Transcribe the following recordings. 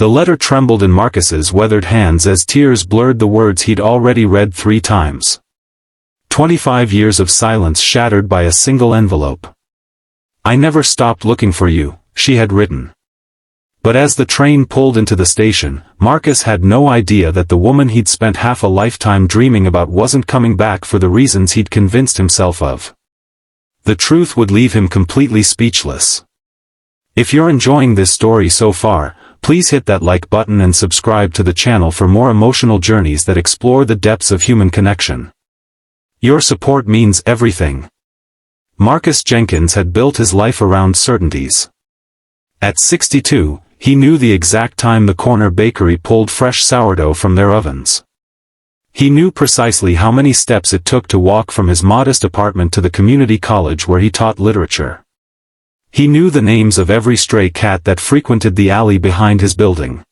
The letter trembled in Marcus's weathered hands as tears blurred the words he'd already read 3 times. 25 years of silence shattered by a single envelope. "I never stopped looking for you," she had written. But as the train pulled into the station, Marcus had no idea that the woman he'd spent half a lifetime dreaming about wasn't coming back for the reasons he'd convinced himself of. The truth would leave him completely speechless. If you're enjoying this story so far, please hit that like button and subscribe to the channel for more emotional journeys that explore the depths of human connection. Your support means everything. Marcus Jenkins had built his life around certainties. At 62, he knew the exact time the corner bakery pulled fresh sourdough from their ovens. He knew precisely how many steps it took to walk from his modest apartment to the community college where he taught literature. He knew the names of every stray cat that frequented the alley behind his building.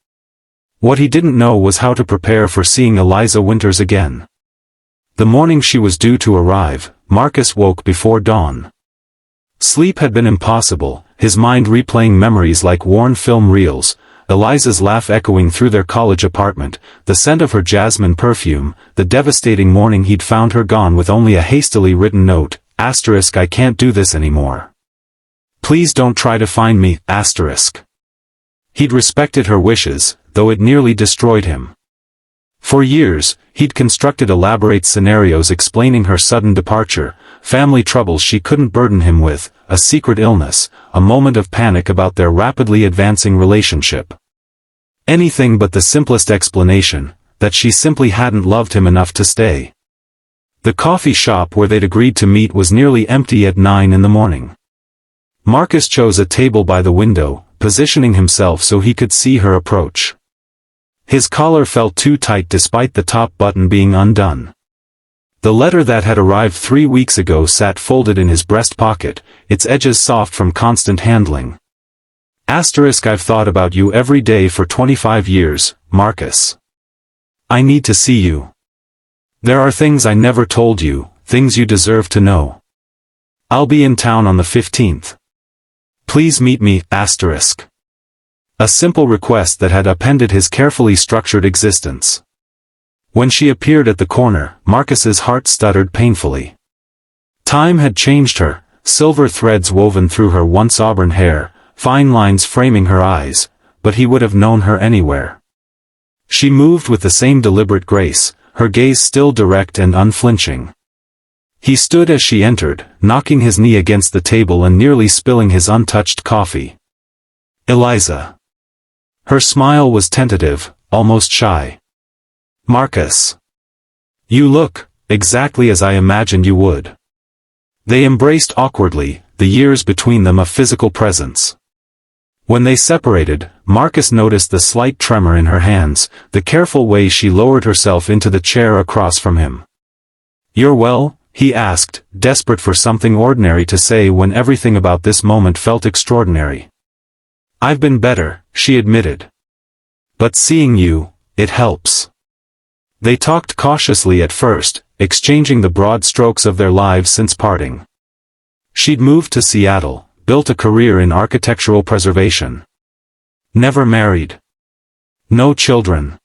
What he didn't know was how to prepare for seeing Eliza Winters again. The morning she was due to arrive, Marcus woke before dawn. Sleep had been impossible, his mind replaying memories like worn film reels, Eliza's laugh echoing through their college apartment, the scent of her jasmine perfume, the devastating morning he'd found her gone with only a hastily written note, *I can't do this anymore. Please don't try to find me, *. He'd respected her wishes, though it nearly destroyed him. For years, he'd constructed elaborate scenarios explaining her sudden departure, family troubles she couldn't burden him with, a secret illness, a moment of panic about their rapidly advancing relationship. Anything but the simplest explanation, that she simply hadn't loved him enough to stay. The coffee shop where they'd agreed to meet was nearly empty at 9 in the morning. Marcus chose a table by the window, positioning himself so he could see her approach. His collar felt too tight despite the top button being undone. The letter that had arrived 3 weeks ago sat folded in his breast pocket, its edges soft from constant handling. *I've thought about you every day for 25 years, Marcus. I need to see you. There are things I never told you, things you deserve to know. I'll be in town on the 15th. Please meet me, *. A simple request that had upended his carefully structured existence. When she appeared at the corner, Marcus's heart stuttered painfully. Time had changed her, silver threads woven through her once auburn hair, fine lines framing her eyes, but he would have known her anywhere. She moved with the same deliberate grace, her gaze still direct and unflinching. He stood as she entered, knocking his knee against the table and nearly spilling his untouched coffee. "Eliza." Her smile was tentative, almost shy. "Marcus. You look, exactly as I imagined you would." They embraced awkwardly, the years between them a physical presence. When they separated, Marcus noticed the slight tremor in her hands, the careful way she lowered herself into the chair across from him. "You're well?" he asked, desperate for something ordinary to say when everything about this moment felt extraordinary. "I've been better," she admitted. "But seeing you, it helps." They talked cautiously at first, exchanging the broad strokes of their lives since parting. She'd moved to Seattle, built a career in architectural preservation. Never married. No children.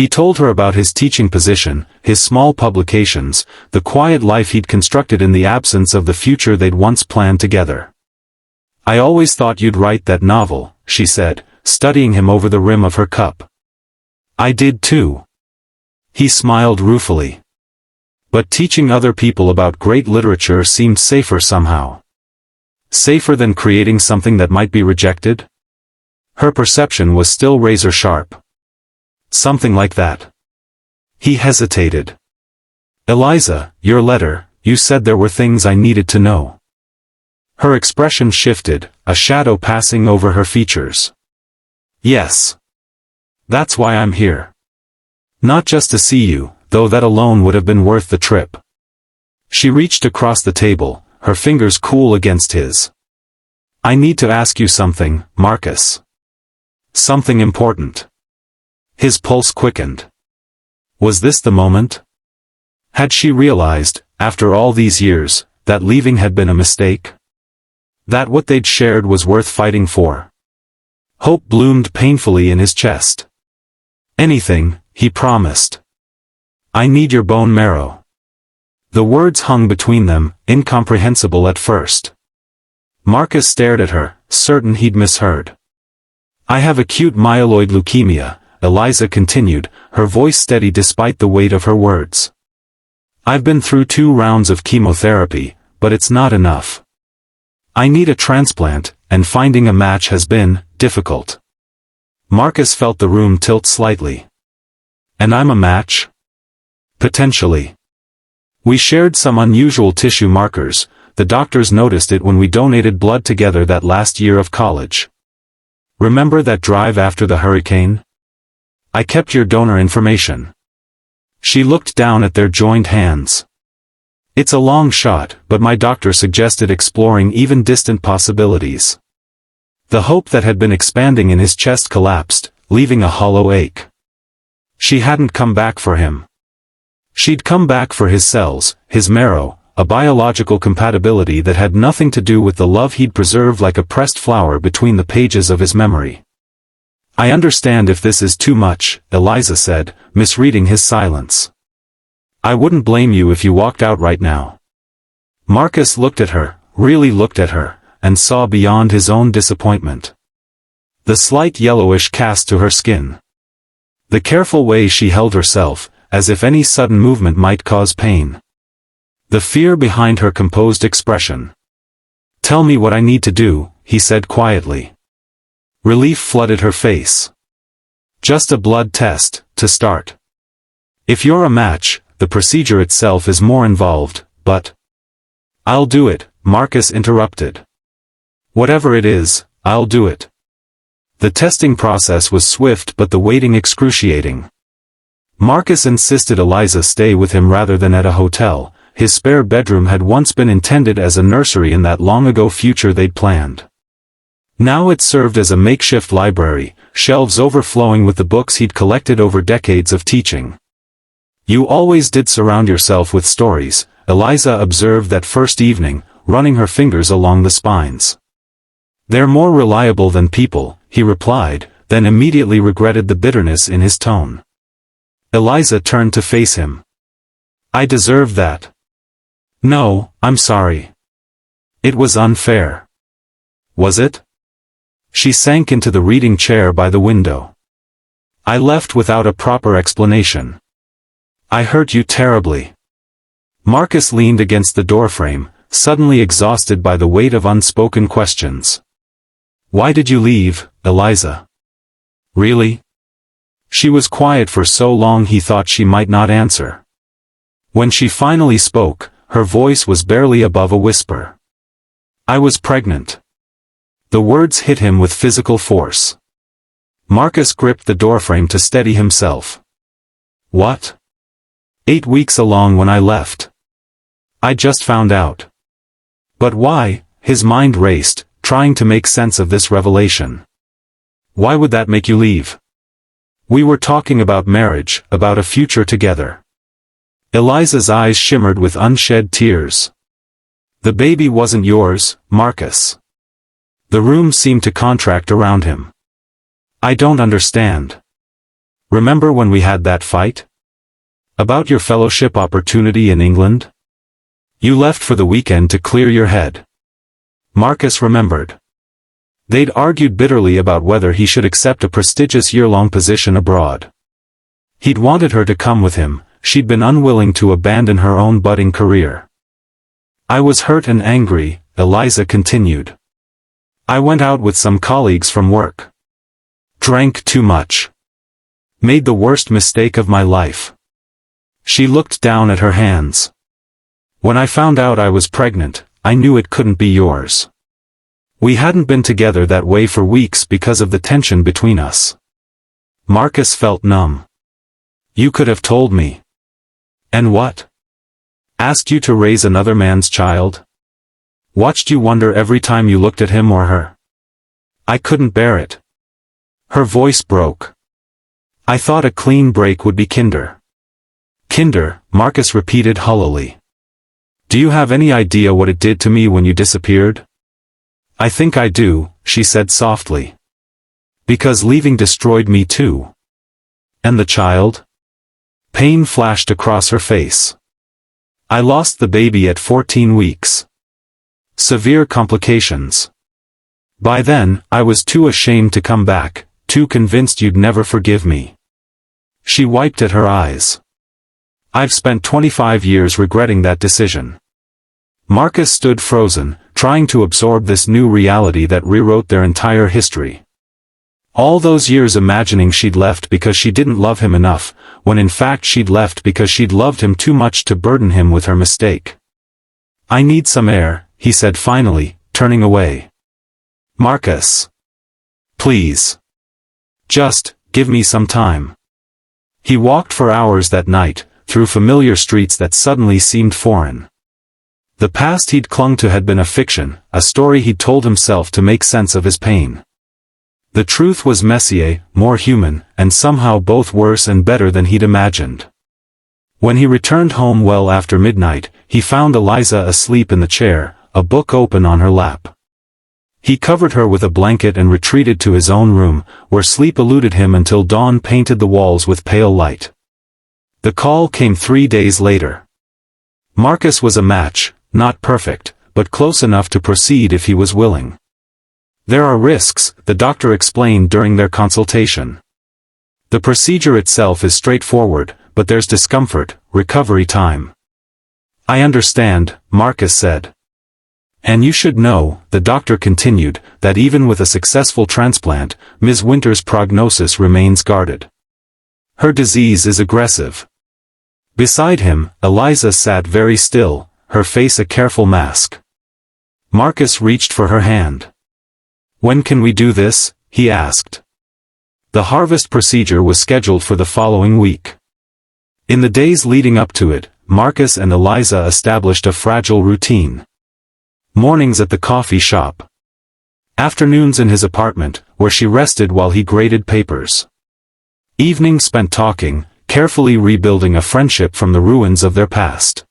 He told her about his teaching position, his small publications, the quiet life he'd constructed in the absence of the future they'd once planned together. "I always thought you'd write that novel," she said, studying him over the rim of her cup. "I did too." He smiled ruefully. But teaching other people about great literature seemed safer somehow. Safer than creating something that might be rejected? Her perception was still razor-sharp. Something like that. He hesitated. "Eliza, your letter, you said there were things I needed to know." Her expression shifted, a shadow passing over her features. "Yes. That's why I'm here. Not just to see you, though that alone would have been worth the trip." She reached across the table, her fingers cool against his. "I need to ask you something, Marcus. Something important." His pulse quickened. Was this the moment? Had she realized, after all these years, that leaving had been a mistake? That what they'd shared was worth fighting for? Hope bloomed painfully in his chest. Anything, he promised. I need your bone marrow. The words hung between them, incomprehensible at first. Marcus stared at her, certain he'd misheard. I have acute myeloid leukemia, Eliza continued, her voice steady despite the weight of her words. I've been through 2 rounds of chemotherapy, but it's not enough. I need a transplant, and finding a match has been difficult. Marcus felt the room tilt slightly. And I'm a match? Potentially. We shared some unusual tissue markers. The doctors noticed it when we donated blood together that last year of college. Remember that drive after the hurricane? I kept your donor information. She looked down at their joined hands. It's a long shot, but my doctor suggested exploring even distant possibilities. The hope that had been expanding in his chest collapsed, leaving a hollow ache. She hadn't come back for him. She'd come back for his cells, his marrow, a biological compatibility that had nothing to do with the love he'd preserved like a pressed flower between the pages of his memory. I understand if this is too much, Eliza said, misreading his silence. I wouldn't blame you if you walked out right now. Marcus looked at her, really looked at her, and saw beyond his own disappointment. The slight yellowish cast to her skin. The careful way she held herself, as if any sudden movement might cause pain. The fear behind her composed expression. Tell me what I need to do, he said quietly. Relief flooded her face. Just a blood test, to start. If you're a match, the procedure itself is more involved, but... I'll do it, Marcus interrupted. Whatever it is, I'll do it. The testing process was swift but the waiting excruciating. Marcus insisted Eliza stay with him rather than at a hotel. His spare bedroom had once been intended as a nursery in that long-ago future they'd planned. Now it served as a makeshift library, shelves overflowing with the books he'd collected over decades of teaching. You always did surround yourself with stories, Eliza observed that first evening, running her fingers along the spines. They're more reliable than people, he replied, then immediately regretted the bitterness in his tone. Eliza turned to face him. I deserve that. No, I'm sorry. It was unfair. Was it? She sank into the reading chair by the window. I left without a proper explanation. I hurt you terribly. Marcus leaned against the doorframe, suddenly exhausted by the weight of unspoken questions. Why did you leave, Eliza? Really? She was quiet for so long he thought she might not answer. When she finally spoke, her voice was barely above a whisper. I was pregnant. The words hit him with physical force. Marcus gripped the doorframe to steady himself. What? 8 weeks along when I left. I just found out. But why? His mind raced, trying to make sense of this revelation. Why would that make you leave? We were talking about marriage, about a future together. Eliza's eyes shimmered with unshed tears. The baby wasn't yours, Marcus. The room seemed to contract around him. I don't understand. Remember when we had that fight? About your fellowship opportunity in England? You left for the weekend to clear your head. Marcus remembered. They'd argued bitterly about whether he should accept a prestigious year-long position abroad. He'd wanted her to come with him, she'd been unwilling to abandon her own budding career. I was hurt and angry, Eliza continued. I went out with some colleagues from work. Drank too much. Made the worst mistake of my life. She looked down at her hands. When I found out I was pregnant, I knew it couldn't be yours. We hadn't been together that way for weeks because of the tension between us. Marcus felt numb. You could have told me. And what? Asked you to raise another man's child? Watched you wonder every time you looked at him or her? I couldn't bear it. Her voice broke. I thought a clean break would be kinder. Kinder, Marcus repeated hollowly. Do you have any idea what it did to me when you disappeared? I think I do, she said softly. Because leaving destroyed me too. And the child? Pain flashed across her face. I lost the baby at 14 weeks. Severe complications. By then, I was too ashamed to come back, too convinced you'd never forgive me. She wiped at her eyes. I've spent 25 years regretting that decision. Marcus stood frozen, trying to absorb this new reality that rewrote their entire history. All those years imagining she'd left because she didn't love him enough, when in fact she'd left because she'd loved him too much to burden him with her mistake. I need some air, he said finally, turning away. Marcus. Please. Just, give me some time. He walked for hours that night, through familiar streets that suddenly seemed foreign. The past he'd clung to had been a fiction, a story he'd told himself to make sense of his pain. The truth was messier, more human, and somehow both worse and better than he'd imagined. When he returned home well after midnight, he found Eliza asleep in the chair, a book open on her lap. He covered her with a blanket and retreated to his own room, where sleep eluded him until dawn painted the walls with pale light. The call came 3 days later. Marcus was a match, not perfect, but close enough to proceed if he was willing. There are risks, the doctor explained during their consultation. The procedure itself is straightforward, but there's discomfort, recovery time. I understand, Marcus said. And you should know, the doctor continued, that even with a successful transplant, Ms. Winter's prognosis remains guarded. Her disease is aggressive. Beside him, Eliza sat very still, her face a careful mask. Marcus reached for her hand. When can we do this? He asked. The harvest procedure was scheduled for the following week. In the days leading up to it, Marcus and Eliza established a fragile routine. Mornings at the coffee shop. Afternoons in his apartment, where she rested while he graded papers. Evenings spent talking, carefully rebuilding a friendship from the ruins of their past.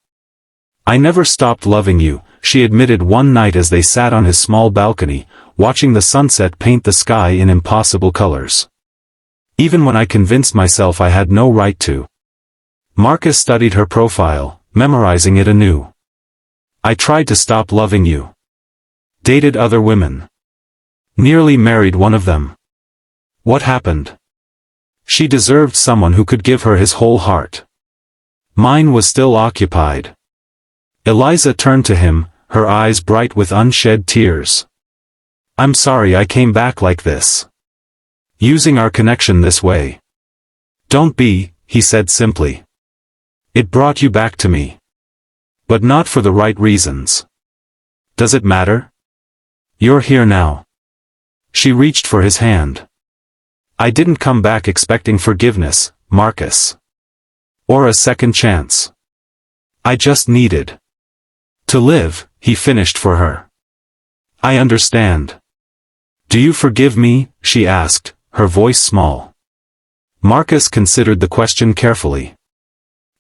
I never stopped loving you, she admitted one night as they sat on his small balcony, watching the sunset paint the sky in impossible colors. Even when I convinced myself I had no right to. Marcus studied her profile, memorizing it anew. I tried to stop loving you. Dated other women. Nearly married one of them. What happened? She deserved someone who could give her his whole heart. Mine was still occupied. Eliza turned to him, her eyes bright with unshed tears. I'm sorry I came back like this. Using our connection this way. Don't be, he said simply. It brought you back to me. But not for the right reasons. Does it matter? You're here now. She reached for his hand. I didn't come back expecting forgiveness, Marcus. Or a second chance. I just needed to live, he finished for her. I understand. Do you forgive me? She asked, her voice small. Marcus considered the question carefully.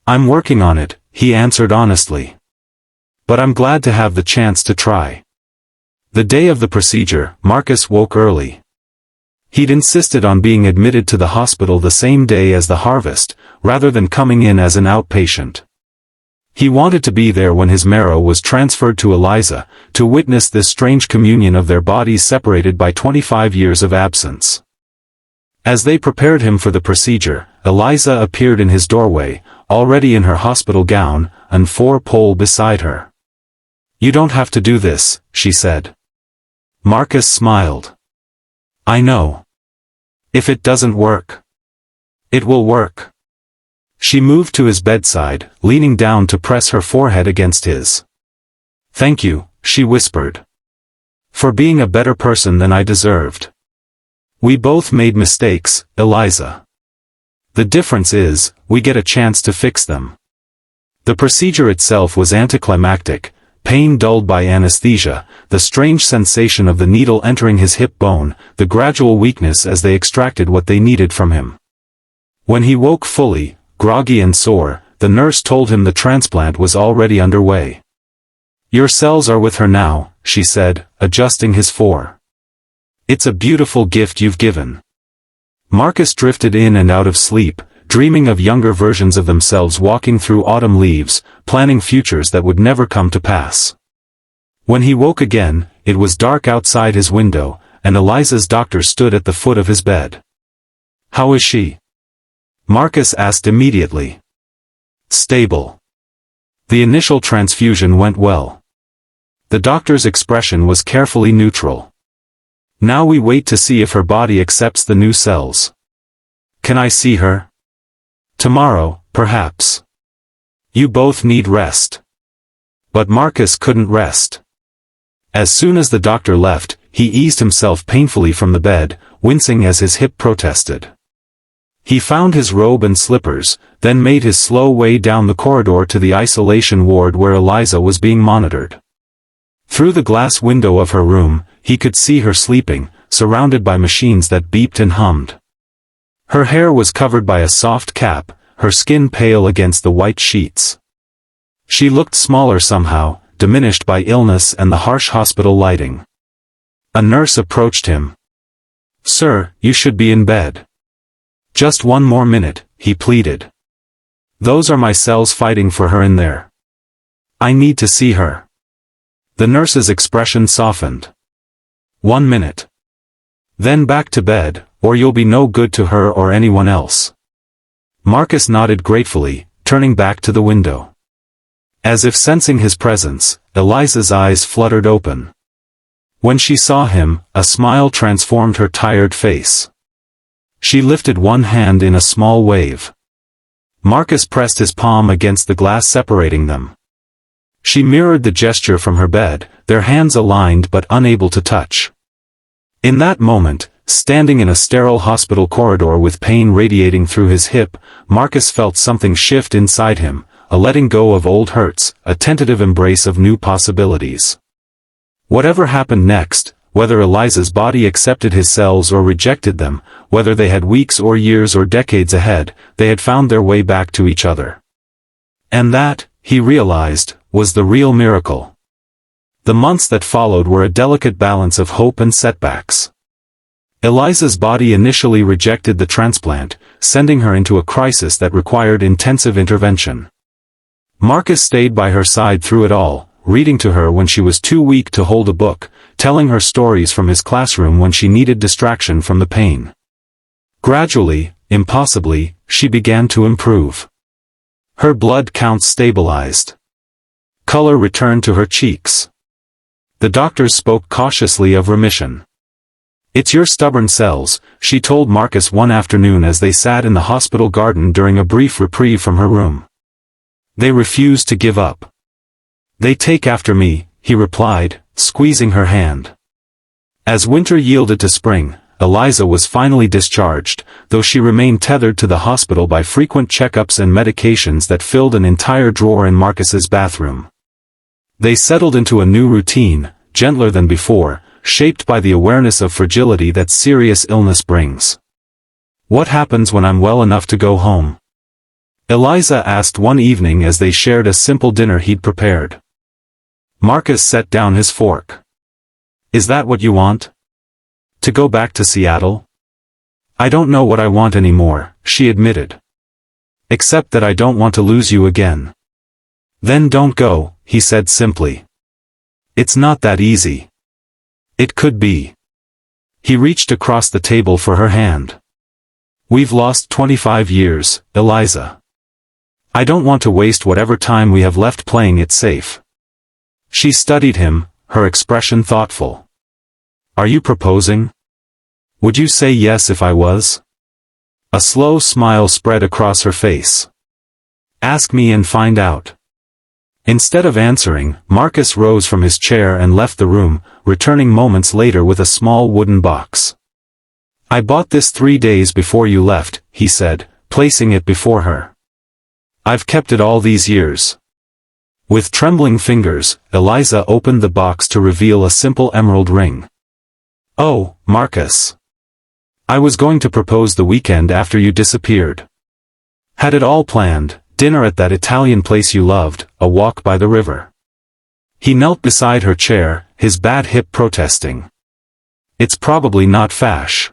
I'm working on it, he answered honestly. But I'm glad to have the chance to try. The day of the procedure, Marcus woke early. He'd insisted on being admitted to the hospital the same day as the harvest, rather than coming in as an outpatient. He wanted to be there when his marrow was transferred to Eliza, to witness this strange communion of their bodies separated by 25 years of absence. As they prepared him for the procedure, Eliza appeared in his doorway, already in her hospital gown, and 4-pole beside her. You don't have to do this, she said. Marcus smiled. I know. If it doesn't work, it will work. She moved to his bedside, leaning down to press her forehead against his. Thank you, she whispered. For being a better person than I deserved. We both made mistakes, Eliza. The difference is, we get a chance to fix them. The procedure itself was anticlimactic, pain dulled by anesthesia, the strange sensation of the needle entering his hip bone, the gradual weakness as they extracted what they needed from him. When he woke fully, groggy and sore, the nurse told him the transplant was already underway. Your cells are with her now, she said, adjusting his 4. It's a beautiful gift you've given. Marcus drifted in and out of sleep, dreaming of younger versions of themselves walking through autumn leaves, planning futures that would never come to pass. When he woke again, it was dark outside his window, and Eliza's doctor stood at the foot of his bed. "How is she?" Marcus asked immediately. "Stable. The initial transfusion went well." The doctor's expression was carefully neutral. "Now we wait to see if her body accepts the new cells. Can I see her?" "Tomorrow, perhaps. You both need rest." But Marcus couldn't rest. As soon as the doctor left, he eased himself painfully from the bed, wincing as his hip protested. He found his robe and slippers, then made his slow way down the corridor to the isolation ward where Eliza was being monitored. Through the glass window of her room, he could see her sleeping, surrounded by machines that beeped and hummed. Her hair was covered by a soft cap, her skin pale against the white sheets. She looked smaller somehow, diminished by illness and the harsh hospital lighting. A nurse approached him. "Sir, you should be in bed." "Just one more minute," he pleaded. "Those are my cells fighting for her in there. I need to see her." The nurse's expression softened. "1 minute. Then back to bed, or you'll be no good to her or anyone else." Marcus nodded gratefully, turning back to the window. As if sensing his presence, Eliza's eyes fluttered open. When she saw him, a smile transformed her tired face. She lifted one hand in a small wave. Marcus pressed his palm against the glass separating them. She mirrored the gesture from her bed, their hands aligned but unable to touch. In that moment, standing in a sterile hospital corridor with pain radiating through his hip, Marcus felt something shift inside him, a letting go of old hurts, a tentative embrace of new possibilities. Whatever happened next, whether Eliza's body accepted his cells or rejected them, whether they had weeks or years or decades ahead, they had found their way back to each other. And that, he realized, was the real miracle. The months that followed were a delicate balance of hope and setbacks. Eliza's body initially rejected the transplant, sending her into a crisis that required intensive intervention. Marcus stayed by her side through it all, reading to her when she was too weak to hold a book, telling her stories from his classroom when she needed distraction from the pain. Gradually, impossibly, she began to improve. Her blood counts stabilized. Color returned to her cheeks. The doctors spoke cautiously of remission. "It's your stubborn cells," she told Marcus one afternoon as they sat in the hospital garden during a brief reprieve from her room. "They refuse to give up." "They take after me," he replied, squeezing her hand. As winter yielded to spring, Eliza was finally discharged, though she remained tethered to the hospital by frequent checkups and medications that filled an entire drawer in Marcus's bathroom. They settled into a new routine, gentler than before, shaped by the awareness of fragility that serious illness brings. "What happens when I'm well enough to go home?" Eliza asked one evening as they shared a simple dinner he'd prepared. Marcus set down his fork. "Is that what you want? To go back to Seattle?" "I don't know what I want anymore," she admitted. "Except that I don't want to lose you again." "Then don't go," he said simply. "It's not that easy." "It could be." He reached across the table for her hand. "We've lost 25 years, Eliza. I don't want to waste whatever time we have left playing it safe." She studied him, her expression thoughtful. "Are you proposing? Would you say yes if I was?" A slow smile spread across her face. "Ask me and find out." Instead of answering, Marcus rose from his chair and left the room, returning moments later with a small wooden box. "I bought this 3 days before you left," he said, placing it before her. "I've kept it all these years." With trembling fingers, Eliza opened the box to reveal a simple emerald ring. "Oh, Marcus. I was going to propose the weekend after you disappeared. Had it all planned, dinner at that Italian place you loved, a walk by the river." He knelt beside her chair, his bad hip protesting. It's probably not fash.